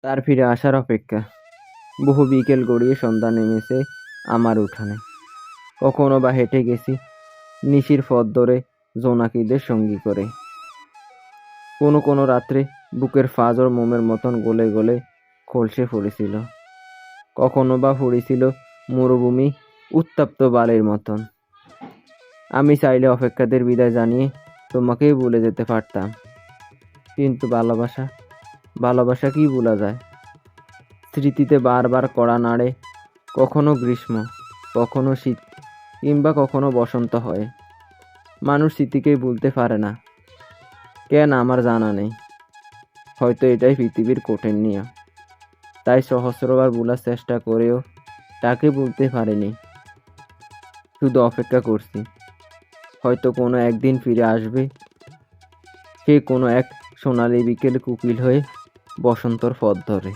তার ফিরে আসার অপেক্ষা। বহু বিকেল গড়িয়ে সন্ধ্যা নেমেছে আমার উঠানে। কখনো বা হেঁটে গেছি নিশির পথ ধরে জোনাকিদের সঙ্গী করে। কোনো কোনো রাত্রে বুকের ফাজর মোমের মতন গলে গলে খলসে পড়েছিল। কখনো বা পড়েছিল মরুভূমি উত্তপ্ত বালির মতন। আমি চাইলে অপেক্ষাদের বিদায় জানিয়ে তোমাকেই ভুলে যেতে পারতাম, কিন্তু ভালোবাসা ভালোবাসা কি ভোলা যায়? স্মৃতিতে বারবার কড়া নাড়ে, কখনো গ্রীষ্ম, কখনো শীত, কিংবা কখনো বসন্ত হয়। মানুষ স্মৃতিকেই ভুলতে পারে না কেন আমার জানা নেই। হয়তো এটাই পৃথিবীর কঠিন নিয়ম। তাই সহস্রবার ভুলার চেষ্টা করেও তাকে ভুলতে পারিনি। শুধু অপেক্ষা করছি, হয়তো কোনো একদিন ফিরে আসবে সে কোনো এক সোনালি বিকেল কোকিল হয়ে বসন্তর পথ ধরে।